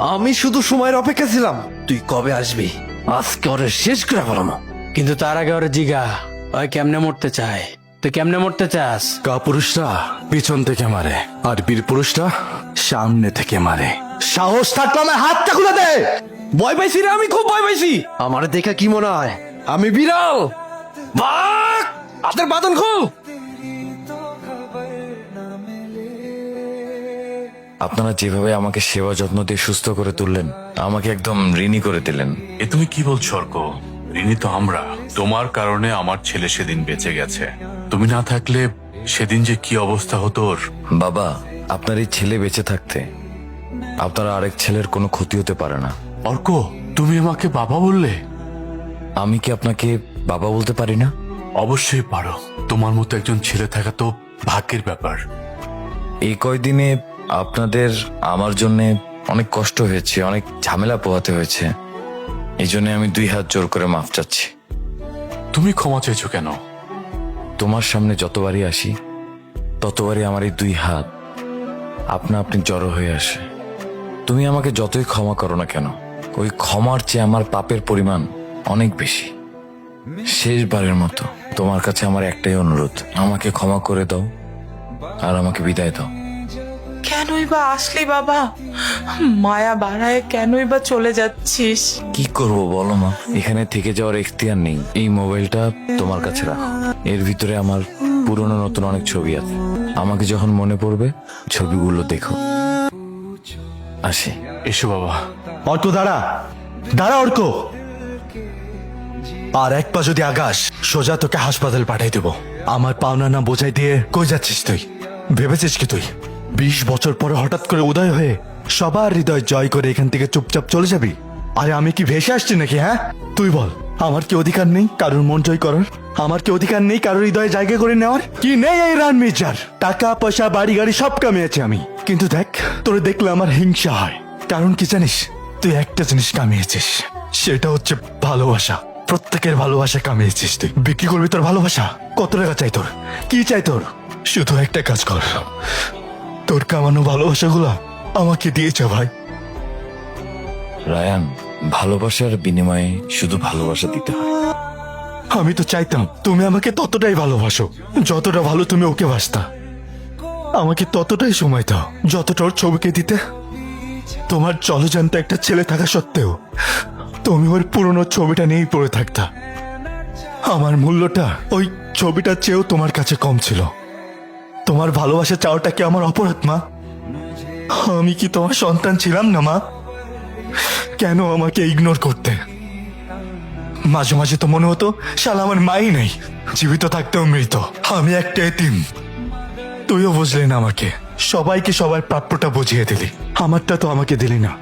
আমি শুধু সময়ের অপেক্ষা ছিলাম তুই কবে আসবি। আজকে ওরে শেষ করে ফেলাম। কিন্তু তার আগে ওরে জিগা ওই কেমনে মরতে চায়, তুই কেমনে মরতে চাস? কাপুরুষরা পিছন থেকে মারে আর বীর পুরুষরা সামনে থেকে মারে। সাহস থাকলে আমার হাতটা খুলে দে। ভয় পাইছি রে, আমি খুব ভয় পাইছি। আমার দেখা কি মনে হয় আমি বিড়াল? বাঘ! হাতের বাঁধন খুল। আপনারা যেভাবে আমাকে সেবা যত্ন দিয়ে সুস্থ করে তুললেন, আমাকে একদম ঋণী করে দিলেন। এ তুমি কি বলছো অর্ক? ঋণী তো আমরা। তোমার কারণে আমার ছেলে সেদিন বেঁচে গেছে। তুমি না থাকলে সেদিন যে কি অবস্থা হতো ওর। বাবা, আপনার এই ছেলে বেঁচে থাকতে আপনার আরেক ছেলের কোনো ক্ষতি হতে পারে না। অর্ক, তুমি আমাকে বাবা বললে? আমি কি আপনাকে বাবা বলতে পারি না? অবশ্যই পারো। তোমার মতো একজন ছেলে থাকা তো ভাগ্যের ব্যাপার। এই কয়দিনে আপনাদের আমার জন্য অনেক কষ্ট হয়েছে, অনেক ঝামেলা পোহাতে হয়েছে। এই জন্য আমি 2 হাত জোর করে মাফ চাচ্ছি। তুমি ক্ষমা চাইছো কেন? তোমার সামনে যতবারই আসি ততবারই আমার এই 2 হাত আপনি জড়ো হয়ে আসে। তুমি আমাকে যতই ক্ষমা করো না কেন, ওই ক্ষমার চেয়ে আমার পাপের পরিমাণ অনেক বেশি। শেষবারের মতো তোমার কাছে আমার একটাই অনুরোধ, আমাকে ক্ষমা করে দাও আর আমাকে বিদায় দাও। কেনই বা আসলি বাবা? মায়া বাড়ায় কেনই বা চলে যাচ্ছিস? কি করব বলো মা, এখানে থেকে যাওয়ার এখতিয়ার নেই। এই মোবাইলটা তোমার কাছে রাখো, এর ভিতরে আমার পুরনো নতুন অনেক ছবি আছে। আমাকে যখন মনে পড়বে ছবিগুলো দেখো। আসি। এসো বাবা। অর্ক দাঁড়া, দাঁড়া অর্ক। আর এক পা যদি আগাস সোজা তোকে হাসপাতাল পাঠাই দেবো। আমার পাওনা না বোঝাই দিয়ে কই যাচ্ছিস তুই? ভেবেছিস কি তুই 20 বছর পরে হঠাৎ করে উদয় হয়ে সবার হৃদয় জয় করে এখান থেকে চুপচাপ চলে যাবি? আরে আমি কি ভেসে আসছি নাকি? হ্যাঁ তুই বল, আমার কি অধিকার নেই কারোর মন জয় করার? আমার কি অধিকার নেই কারোর হৃদয়ে জায়গা করে নেওয়ার? কি নেই এই রান মির্জার? টাকা পয়সা বাড়ি গাড়ি সব কামিয়েছি আমি, কিন্তু দেখ তোরে দেখলে আমার হিংসা হয়। কারণ কি জানিস? তুই একটা জিনিস কামিয়েছিস, সেটা হচ্ছে ভালোবাসা। প্রত্যেকের ভালোবাসা কামিয়েছিস তুই। বিক্রি করবি তোর ভালোবাসা? কত টাকা চাই তোর? কি চাই তোর? শুধু একটা কাজ কর, তোর কামানো ভালোবাসাগুলো আমাকে দিয়েছে ভাই। রায়ান, ভালোবাসার বিনিময়ে শুধু ভালোবাসা দিতে হয়। আমি তো চাইতাম তুমি আমাকে ততটাই ভালোবাসো যতটা ভালো তুমি ওকে বাসতা। আমাকে ততটাই সময় দাও যতটা ওর ছবিকে দিতে। তোমার জলজান্ত একটা ছেলে থাকা সত্ত্বেও তুমি ওর পুরনো ছবিটা নিয়েই পড়ে থাকতা। আমার মূল্যটা ওই ছবিটার চেয়েও তোমার কাছে কম ছিল। তোমার ভালোবাসা চাওয়াটা কি আমার অপরাধ মা? আমি কি তোমার সন্তান ছিলাম না মা? কেন আমাকে ইগনোর করতে? মাঝে মাঝে তো মনে হতো শালা আমার মাই নেই, জীবিত থাকতেও মৃত। আমি একটা এতিম। তুইও বুঝলি না আমাকে, সবাইকে সবার প্রাপ্যটা বুঝিয়ে দিলি, আমারটা তো আমাকে দিলি না।